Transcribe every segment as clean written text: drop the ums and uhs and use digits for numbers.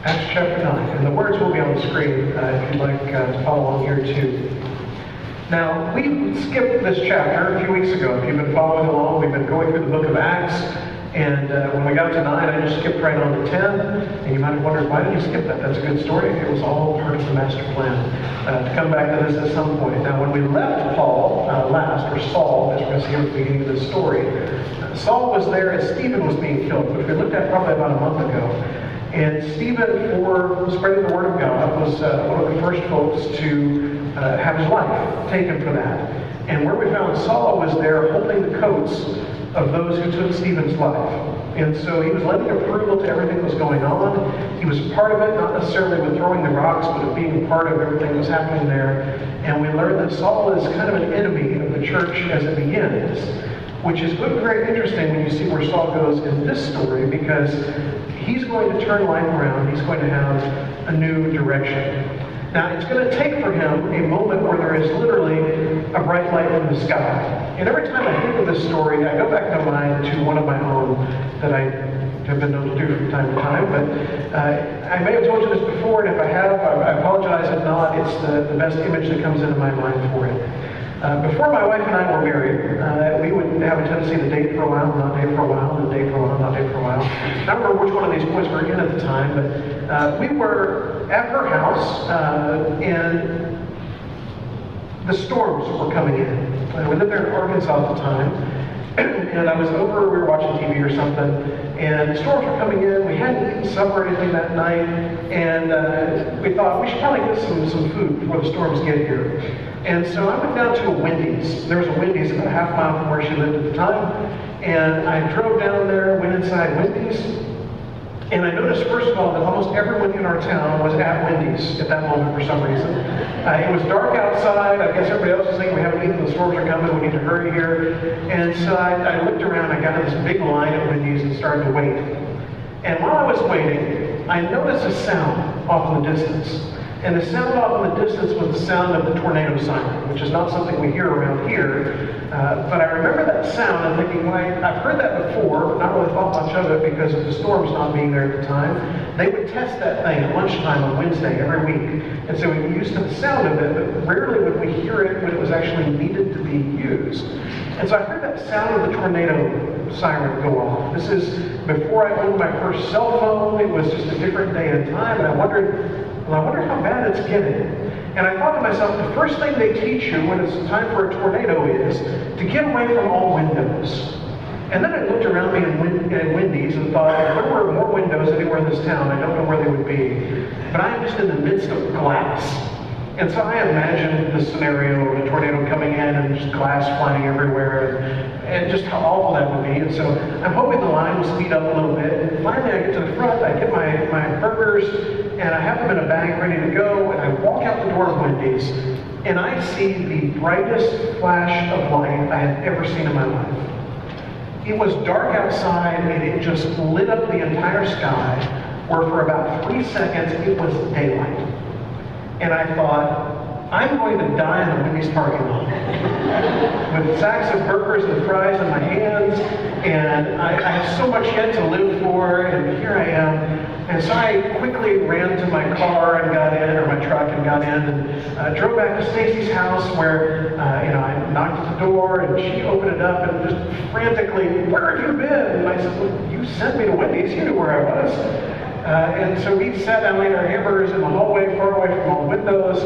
Acts chapter 9, and the words will be on the screen if you'd like to follow along here too. Now, we skipped this chapter a few weeks ago. If you've been following along, we've been going through the book of Acts, and when we got to 9, I just skipped right on to 10, and you might have wondered, why did you skip that? That's a good story. It was all part of the master plan to come back to this at some point. Now, when we left Paul last, or Saul, as we're going to see at the beginning of this story, Saul was there as Stephen was being killed, which we looked at probably about a month ago. And Stephen, for spreading the word of God, was one of the first folks to have his life taken for that. And where we found Saul was there holding the coats of those who took Stephen's life. And so he was lending approval to everything that was going on. He was part of it, not necessarily with throwing the rocks, but of being part of everything that was happening there. And we learned that Saul is kind of an enemy of the church as it begins, which is very interesting when you see where Saul goes in this story, because he's going to turn life around. He's going to have a new direction. Now, it's going to take for him a moment where there is literally a bright light in the sky. And every time I think of this story, I go back to mind to one of my own that I have been known to do from time to time. But I may have told you this before, and if I have, I apologize. If not, it's the best image that comes into my mind for it. Before my wife and I were married, we would have a tendency to date for a while, not date for a while, and date for a while, not date for a while. I don't remember which one of these boys we were in at the time, but we were at her house, and the storms were coming in. We lived there in Arkansas at the time, and I was over, we were watching TV or something, and the storms were coming in. We hadn't eaten supper or anything that night, and we thought we should probably get some food before the storms get here. And so I went down to a Wendy's. There was a Wendy's about a half mile from where she lived at the time. And I drove down there, went inside Wendy's. And I noticed, first of all, that almost everyone in our town was at Wendy's at that moment for some reason. It was dark outside. I guess everybody else was thinking we haven't eaten, the storms are coming, we need to hurry here. And so I looked around, I got in this big line at Wendy's and started to wait. And while I was waiting, I noticed a sound off in the distance. And the sound off in the distance was the sound of the tornado siren, which is not something we hear around here. But I remember that sound and thinking, well, I've heard that before, but not really thought much of it because of the storms not being there at the time. They would test that thing at lunchtime on Wednesday every week. And so we were used to the sound of it, but rarely would we hear it when it was actually needed to be used. And so I heard that sound of the tornado siren go off. This is before I owned my first cell phone. It was just a different day and time, and I wonder how bad it's getting. And I thought to myself, the first thing they teach you when it's time for a tornado is to get away from all windows. And then I looked around me in Wendy's and thought, if there were more windows anywhere in this town, I don't know where they would be. But I am just in the midst of glass. And so I imagined the scenario of a tornado coming in and just glass flying everywhere, and just how awful that would be. And so I'm hoping the line will speed up a little bit. And finally I get to the front, I get my burgers, and I have them in a bag ready to go, and I walk out the door of Wendy's, and I see the brightest flash of light I had ever seen in my life. It was dark outside, and it just lit up the entire sky, where for about 3 seconds it was daylight. And I thought, I'm going to die in the Wendy's parking lot with sacks of burgers and fries in my hands, and I have so much yet to live for, and here I am. And so I quickly ran to my car and got in, or my truck and got in, and drove back to Stacy's house where I knocked at the door, and she opened it up and just frantically, "Where have you been?" And I said, "Well, you sent me to Wendy's, you knew where I was." And so we sat down, ate our hamburgers in the hallway, far away from all windows,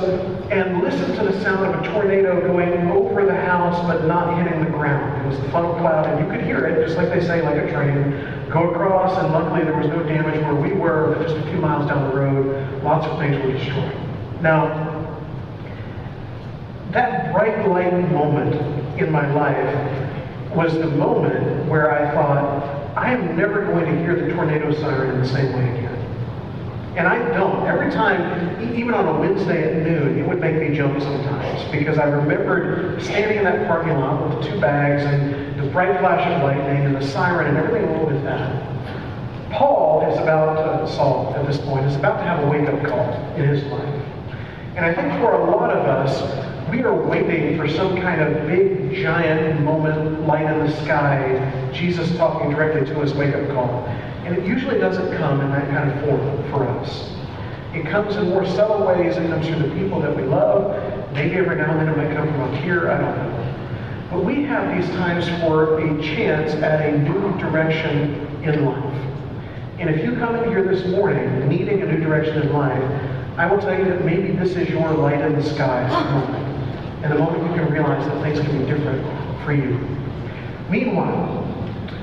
and listened to the sound of a tornado going over the house, but not hitting the ground. It was the funnel cloud, and you could hear it, just like they say, like a train, go across, and luckily there was no damage where we were, but just a few miles down the road, lots of things were destroyed. Now, that bright light moment in my life was the moment where I thought, I am never going to hear the tornado siren in the same way again. And I don't. Every time, even on a Wednesday at noon, it would make me jump sometimes, because I remembered standing in that parking lot with the 2 bags and the bright flash of lightning and the siren and everything along with that. Saul at this point, is about to have a wake-up call in his life. And I think for a lot of us, we are waiting for some kind of big, giant moment, light in the sky, Jesus talking directly to us, wake-up call. And it usually doesn't come in that kind of form for us. It comes in more subtle ways. It comes through the people that we love. Maybe every now and then it might come from up here. I don't know. But we have these times for a chance at a new direction in life. And if you come in here this morning needing a new direction in life, I will tell you that maybe this is your light in the sky moment. And the moment you can realize that things can be different for you. Meanwhile,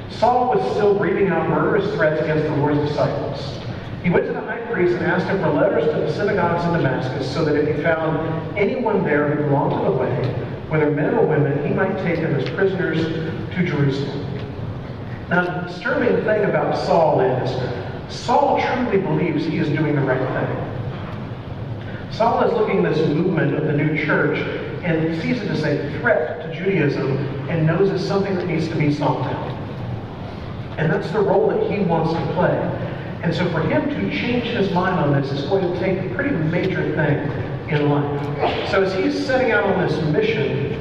Saul was still breathing out murderous threats against the Lord's disciples. He went to the high priest and asked him for letters to the synagogues in Damascus so that if he found anyone there who belonged to the way, whether men or women, he might take them as prisoners to Jerusalem. Now, the disturbing thing about Saul is, Saul truly believes he is doing the right thing. Saul is looking at this movement of the new church and sees it as a threat to Judaism and knows it's something that needs to be stomped out. And that's the role that he wants to play. And so for him to change his mind on this is going to take a pretty major thing in life. So as he's setting out on this mission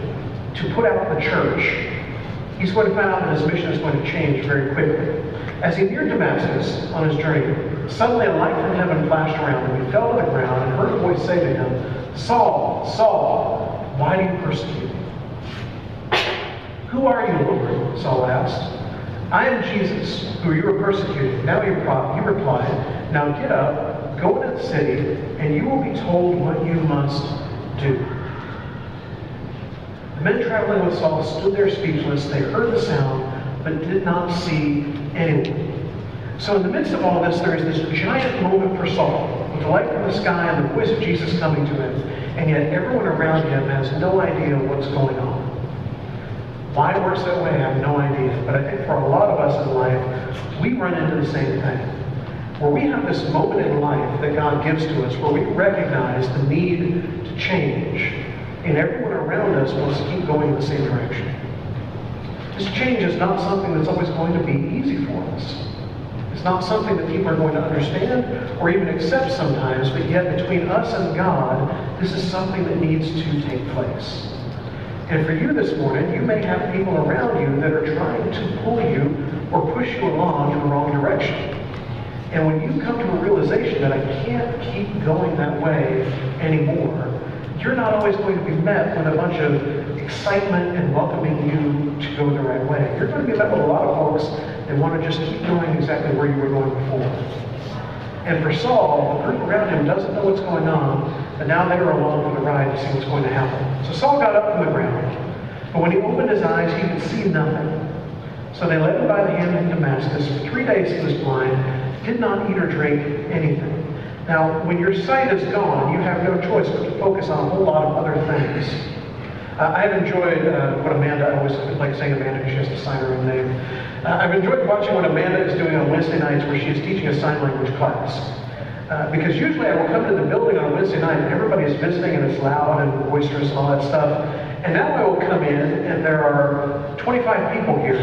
to put out the church, he's going to find out that his mission is going to change very quickly. As he neared Damascus on his journey, suddenly a light from heaven flashed around him. He fell to the ground and heard a voice say to him, "Saul, Saul, why do you persecute me?" "Who are you, Lord?" Saul asked. "I am Jesus, who you are persecuting." Now he replied, "Now get up, go into the city, and you will be told what you must do." The men traveling with Saul stood there speechless. They heard the sound, but did not see anyone. So in the midst of all this, there is this giant moment for Saul, with the light from the sky and the voice of Jesus coming to him, and yet everyone around him has no idea what's going on. Why it works that way, I have no idea. But I think for a lot of us in life, we run into the same thing. Where we have this moment in life that God gives to us, where we recognize the need to change, and everyone around us wants to keep going in the same direction. This change is not something that's always going to be easy for us. It's not something that people are going to understand or even accept sometimes, but yet between us and God, this is something that needs to take place. And for you this morning, you may have people around you that are trying to pull you or push you along in the wrong direction. And when you come to a realization that I can't keep going that way anymore, you're not always going to be met with a bunch of excitement and welcoming you to go the right way. You're going to be met with a lot of folks that want to just keep going exactly where you were going before. And for Saul, the group around him doesn't know what's going on, but now they are along for the ride to see what's going to happen. So Saul got up from the ground, but when he opened his eyes, he could see nothing. So they led him by the hand into Damascus. For 3 days he was blind, did not eat or drink anything. Now, when your sight is gone, you have no choice but to focus on a whole lot of other things. I've enjoyed what Amanda, I always like saying Amanda because she has to sign her own name. I've enjoyed watching what Amanda is doing on Wednesday nights where she is teaching a sign language class. Because usually I will come to the building on Wednesday night and everybody is visiting and it's loud and boisterous and all that stuff. And now I will come in and there are 25 people here.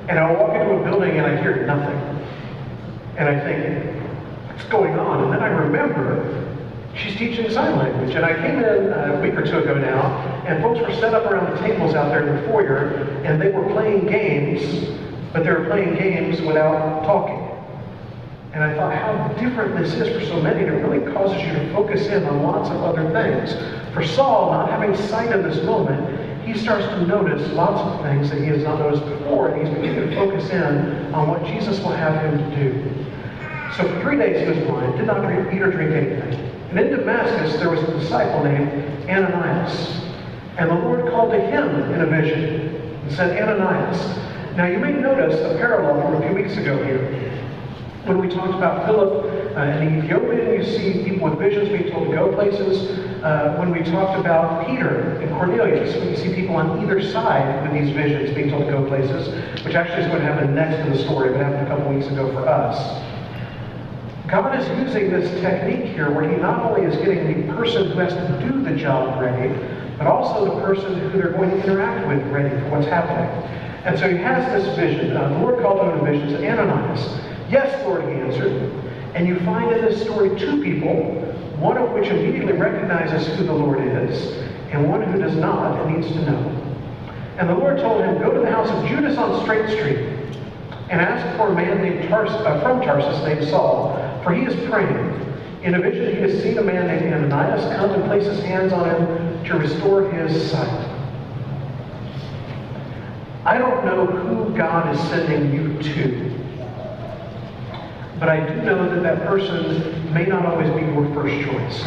And I will walk into a building and I hear nothing. And I think, what's going on? And then I remember she's teaching sign language. And I came in a week or two ago now, and folks were set up around the tables out there in the foyer, and they were playing games, but they were playing games without talking. And I thought how different this is for so many. It really causes you to focus in on lots of other things. For Saul, not having sight of this moment, he starts to notice lots of things that he has not noticed before, and he's beginning to focus in on what Jesus will have him to do. So for 3 days he was blind, did not eat or drink anything. And in Damascus there was a disciple named Ananias. And the Lord called to him in a vision and said, "Ananias." Now you may notice a parallel from a few weeks ago here. When we talked about Philip and Ethiopian, you see people with visions being told to go places. When we talked about Peter and Cornelius, when you see people on either side with these visions being told to go places, which actually is going to happen next in the story, but happened a couple weeks ago for us. God is using this technique here where he not only is getting the person who has to do the job ready, but also the person who they're going to interact with ready for what's happening. And so he has this vision. The Lord called him in a vision, said, "Ananias." "Yes, Lord," he answered. And you find in this story two people, one of which immediately recognizes who the Lord is, and one who does not and needs to know. And the Lord told him, "Go to the house of Judas on Straight Street. and ask for a man from Tarsus named Saul, for he is praying. In a vision he has seen a man named Ananias come and place his hands on him to restore his sight. I don't know who God is sending you to, but I do know that that person may not always be your first choice.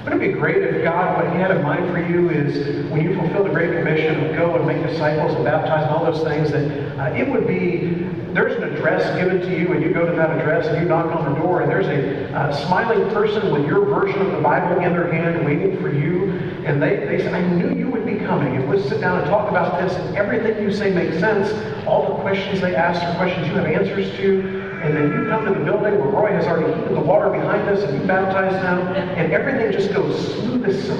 Wouldn't it be great if God, what he had in mind for you is when you fulfill the Great Commission of go and make disciples and baptize and all those things, that it would be, there's an address given to you and you go to that address and you knock on the door and there's a smiling person with your version of the Bible in their hand waiting for you. And they say, I knew you would be coming. And we'll sit down and talk about this and everything you say makes sense. All the questions they ask are questions you have answers to. And then you come to the building where Roy has already heated the water behind us and you baptize them, and everything just goes smooth as silk.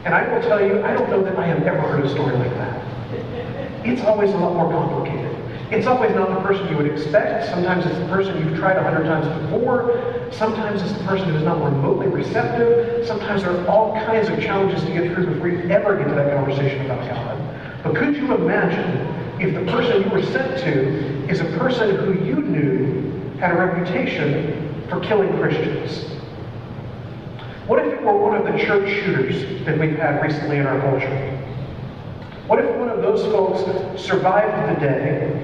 And I will tell you, I don't know that I have ever heard a story like that. It's always a lot more complicated. It's always not the person you would expect. Sometimes it's the person you've tried 100 times before. Sometimes it's the person who's not remotely receptive. Sometimes there are all kinds of challenges to get through before you ever get to that conversation about God. But could you imagine if the person you were sent to is a person who you knew had a reputation for killing Christians? What if it were one of the church shooters that we've had recently in our culture? What if one of those folks survived the day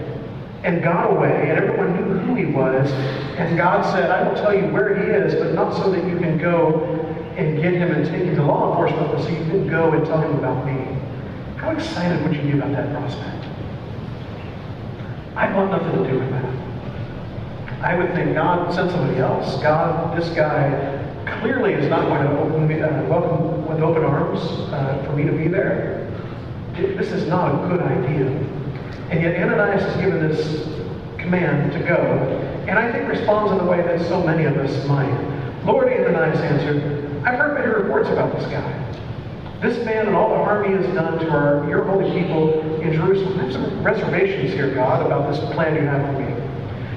and got away and everyone knew who he was, and God said, I will tell you where he is, but not so that you can go and get him and take him to law enforcement, but so you can go and tell him about me? How excited would you be about that prospect? I want nothing to do with that. I would think, God, send somebody else. God, this guy clearly is not going to welcome with open arms for me to be there. This is not a good idea. And yet Ananias is given this command to go, and I think responds in the way that so many of us might. Lord, Ananias answered, I've heard many reports about this guy. This man and all the harm he has done to your holy people in Jerusalem. I have some reservations here, God, about this plan you have for me.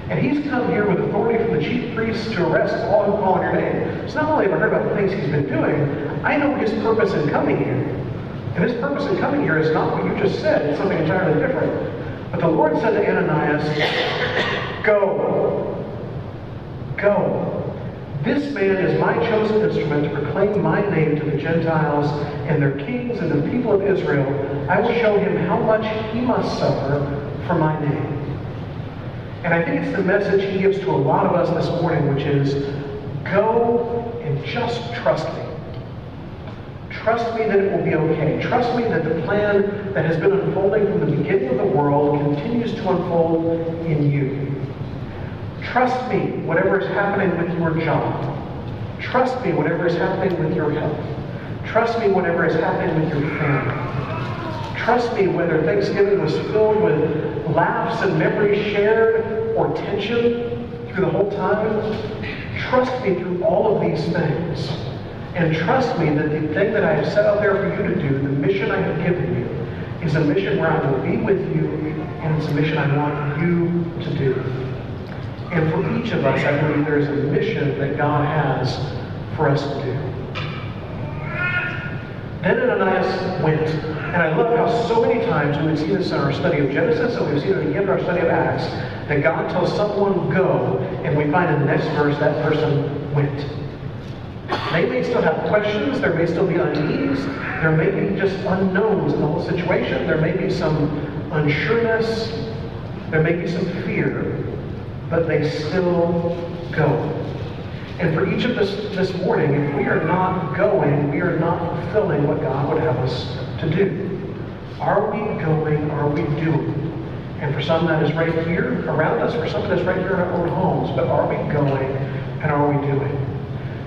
And he's come here with authority from the chief priests to arrest all who call on your name. So not only have I heard about the things he's been doing, I know his purpose in coming here. And his purpose in coming here is not what you just said. It's something entirely different. But the Lord said to Ananias, go. Go. This man is my chosen instrument to proclaim my name to the Gentiles and their kings and the people of Israel. I will show him how much he must suffer for my name. And I think it's the message he gives to a lot of us this morning, which is, go and just trust me. Trust me that it will be okay. Trust me that the plan that has been unfolding from the beginning of the world continues to unfold in you. Trust me, whatever is happening with your job. Trust me, whatever is happening with your health. Trust me, whatever is happening with your family. Trust me, whether Thanksgiving was filled with laughs and memories shared or tension through the whole time. Trust me through all of these things. And trust me that the thing that I have set out there for you to do, the mission I have given you, is a mission where I will be with you, and it's a mission I want you to do. And for each of us, I believe there is a mission that God has for us to do. Then Ananias went, and I love how so many times we would see this in our study of Genesis, and we've seen it again in our study of Acts, that God tells someone go, and we find in the next verse that person went. They may still have questions, there may still be unease, there may be just unknowns in the whole situation, there may be some unsureness, there may be some fear, but they still go. And for each of us this morning, if we are not going, we are not fulfilling what God would have us to do. Are we going? Are we doing? And for some that is right here around us, for some that is right here in our own homes, but are we going and are we doing?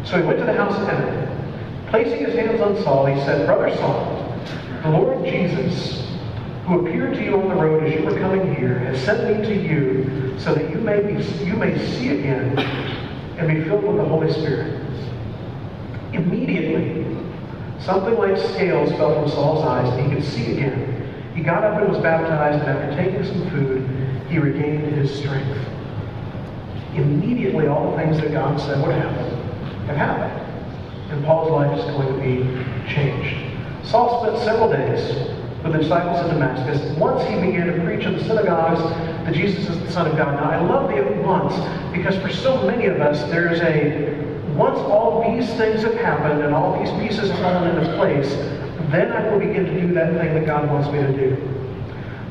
So he went to the house of Ananias. Placing his hands on Saul, he said, Brother Saul, the Lord Jesus, who appeared to you on the road as you were coming here, has sent me to you so that you may see again and be filled with the Holy Spirit. Immediately, something like scales fell from Saul's eyes and he could see again. He got up and was baptized, and after taking some food, he regained his strength. Immediately, all the things that God said would happen have happened. And Paul's life is going to be changed. Saul spent several days with the disciples in Damascus. Once he began to preach in the synagogues that Jesus is the Son of God. Now, I love the once, because for so many of us, there's a, once all these things have happened and all these pieces have fallen into place, then I will begin to do that thing that God wants me to do.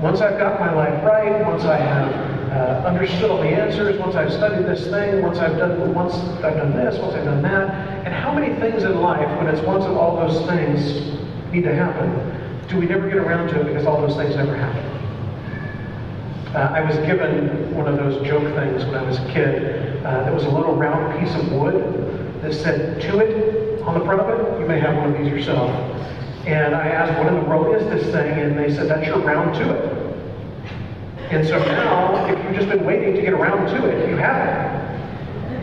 Once I've got my life right, once I have understood all the answers, once I've studied this thing, once I've done this, once I've done that, and how many things in life, when it's once all those things need to happen, do we never get around to it because all those things never happen? I was given one of those joke things when I was a kid. There was a little round piece of wood that said "to it" on the front of it. You may have one of these yourself. And I asked, what in the world is this thing? And they said, that's your round to it. And so now, if you've just been waiting to get around to it, you haven't.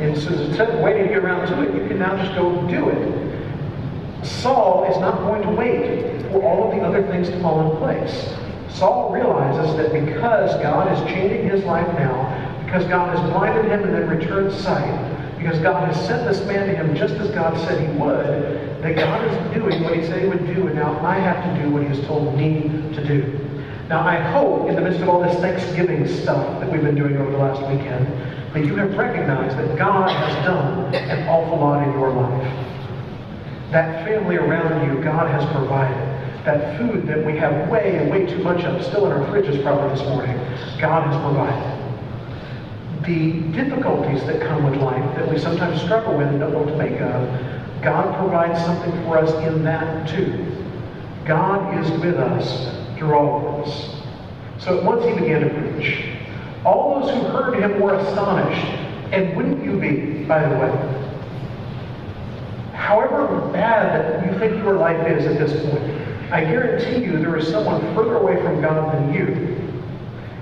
And so instead of waiting to get around to it, you can now just go do it. Saul is not going to wait for all of the other things to fall in place. Saul realizes that because God is changing his life now, because God has blinded him and then returned sight, because God has sent this man to him just as God said he would, that God is doing what he said he would do, and now I have to do what he has told me to do. Now I hope, in the midst of all this Thanksgiving stuff that we've been doing over the last weekend, that you have recognized that God has done an awful lot in your life. That family around you, God has provided. That food that we have way too much of, still in our fridges probably this morning, God has provided. The difficulties that come with life that we sometimes struggle with and don't know what to make of, God provides something for us in that too. God is with us through all of this. So at once he began to preach. All those who heard him were astonished. And wouldn't you be, by the way? However bad you think your life is at this point, I guarantee you there is someone further away from God than you.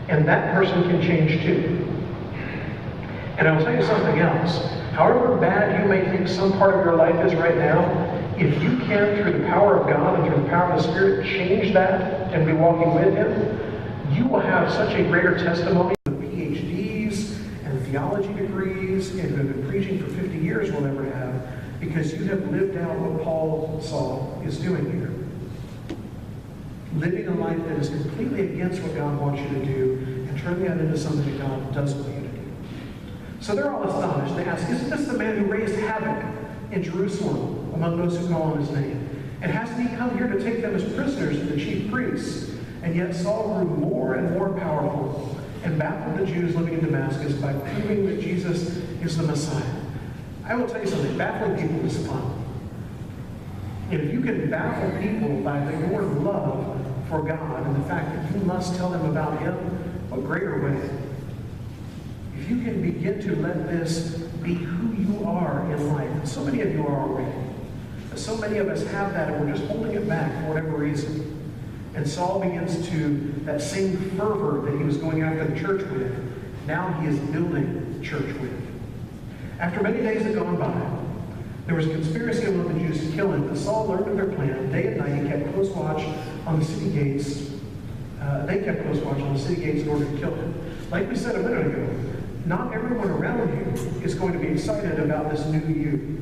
And that person can change too. And I'll tell you something else. However bad you may think some part of your life is right now, if you can, through the power of God and through the power of the Spirit, change that and be walking with him, you will have such a greater testimony of PhDs and theology degrees and who have been preaching for 50 years will never have, because you have lived out what Saul is doing here. Living a life that is completely against what God wants you to do and turning that into something that God does want you to do. So they're all astonished. They ask, isn't this the man who raised havoc in Jerusalem among those who call on his name? And hasn't he come here to take them as prisoners to the chief priests? And yet Saul grew more and more powerful and baffled the Jews living in Damascus by proving that Jesus is the Messiah. I will tell you something, baffling people is fun. And if you can baffle people by your love for God and the fact that you must tell them about him, what greater way? If you can begin to let this be who you are in life, and so many of you are already, so many of us have that and we're just holding it back for whatever reason. And Saul begins to, that same fervor that he was going after the church with, now he is building the church with. After many days had gone by, there was a conspiracy among the Jews to kill him, but Saul learned of their plan. Day and night he kept close watch on the city gates. They kept close watch on the city gates in order to kill him. Like we said a minute ago, not everyone around you is going to be excited about this new you.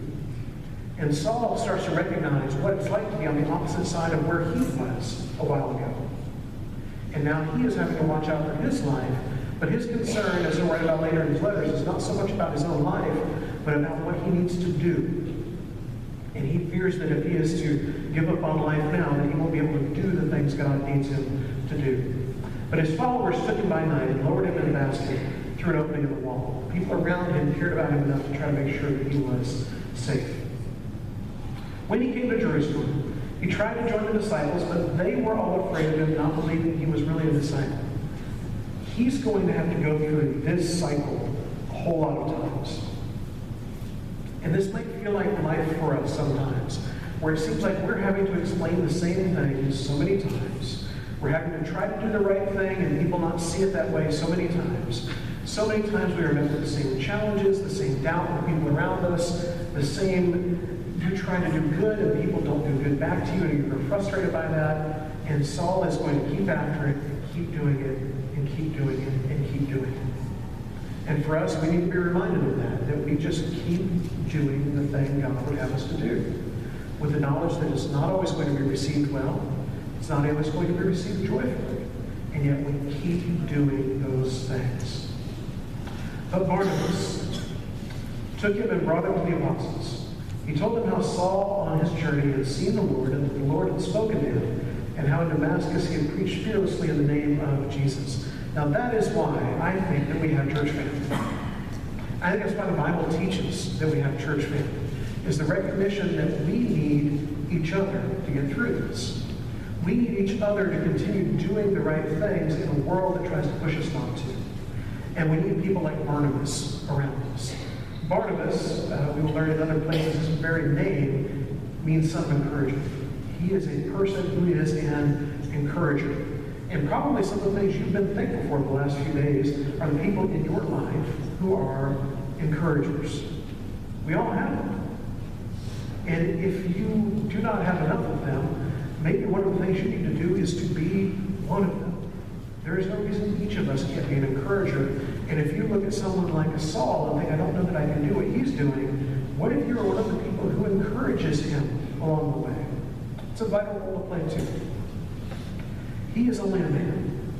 And Saul starts to recognize what it's like to be on the opposite side of where he was a while ago. And now he is having to watch out for his life. But his concern, as he'll write about later in his letters, is not so much about his own life, but about what he needs to do. And he fears that if he is to give up on life now, that he won't be able to do the things God needs him to do. But his followers took him by night and lowered him in a basket through an opening in the wall. People around him cared about him enough to try to make sure that he was safe. When he came to Jerusalem, he tried to join the disciples, but they were all afraid of him, not believing he was really a disciple. He's going to have to go through this cycle a whole lot of times. And this might feel like life for us sometimes, where it seems like we're having to explain the same things so many times. We're having to try to do the right thing and people not see it that way so many times. So many times we are met with the same challenges, the same doubt from people around us, the same, you try to do good and people don't do good back to you and you're frustrated by that. And Saul is going to keep after it, keep doing it, and keep doing it, and keep doing it. And for us, we need to be reminded of that we just keep doing the thing God would have us to do, with the knowledge that it's not always going to be received well, it's not always going to be received joyfully, and and yet we keep doing those things. But Barnabas took him and brought him to the apostles. He told them how Saul on his journey had seen the Lord, and that the Lord had spoken to him, and how in Damascus he had preached fearlessly in the name of Jesus. Now that is why I think that we have church family. I think that's why the Bible teaches that we have church family, is the recognition that we need each other to get through this. We need each other to continue doing the right things in a world that tries to push us not to. And we need people like Barnabas around us. Barnabas, we will learn in other places, his very name means son of encouragement. He is a person who is an encourager. And probably some of the things you've been thankful for the last few days are the people in your life who are encouragers. We all have them. And if you do not have enough of them, maybe one of the things you need to do is to be one of them. There is no reason each of us can't be an encourager. And if you look at someone like a Saul and think, I don't know that I can do what he's doing, what if you're one of the people who encourages him along the way? It's a vital role to play too. He is only a man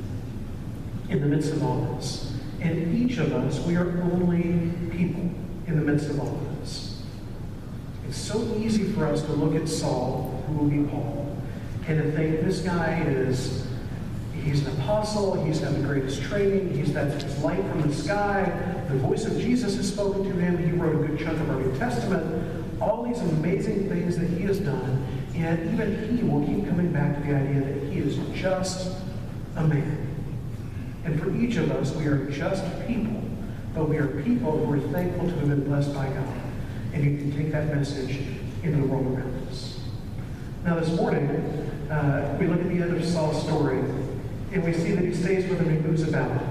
in the midst of all this. And each of us, we are only people in the midst of all of this. It's so easy for us to look at Saul, who will be Paul, and to think this guy he's an apostle, he's had the greatest training, he's had his light from the sky, the voice of Jesus has spoken to him, he wrote a good chunk of our New Testament, all these amazing things that he has done, and even he will keep coming back to the idea that he is just a man. And for each of us, we are just people, but we are people who are thankful to have been blessed by God. And you can take that message into the world around us. Now this morning, we look at the end of Saul's story, and we see that he stays with him and moves about.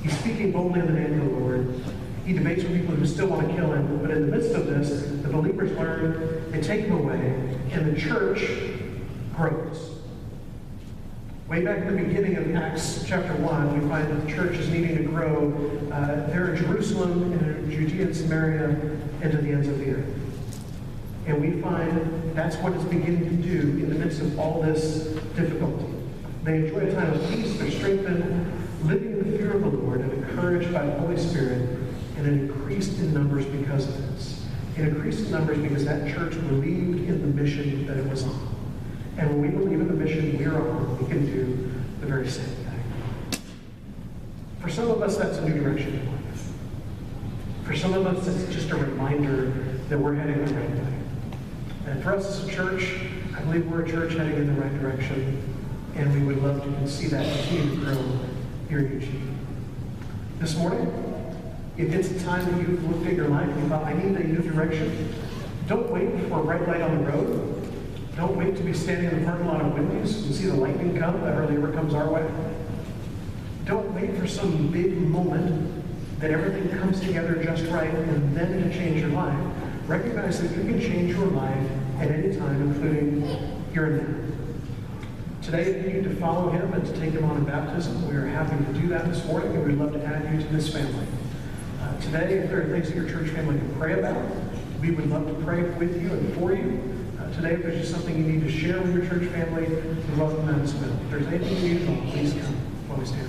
He's speaking boldly in the name of the Lord. He debates with people who still want to kill him, but in the midst of this, the believers learn, they take him away, and the church grows. Way back at the beginning of Acts chapter 1, we find that the church is needing to grow there in Jerusalem, in Judea and Samaria, and to the ends of the earth. And we find that's what it's beginning to do in the midst of all this difficulty. They enjoy a time of peace, they're strengthened, living in the fear of the Lord, and encouraged by the Holy Spirit, and it increased in numbers because of this. It increased in numbers because that church believed in the mission that it was on. And when we believe in the mission we are on, we can do the very same thing. For some of us, that's a new direction in life. For some of us, it's just a reminder that we're heading the right way. And for us as a church, I believe we're a church heading in the right direction, and we would love to see that continue to grow here in Eugene. This morning, if it's a time that you've looked at your life and you thought, I need a new direction, don't wait for a bright light on the road. Don't wait to be standing in the parking lot of Wendy's and see the lightning come that hardly ever comes our way. Don't wait for some big moment that everything comes together just right and then to change your life. Recognize that you can change your life at any time, including here and now. Today, if you need to follow him and to take him on in baptism, we are happy to do that this morning, and we'd love to add you to this family. Today, if there are things that your church family can pray about, we would love to pray with you and for you. Today, if there's just something you need to share with your church family, we'd welcome that as well. If there's anything you need, please come while we stand.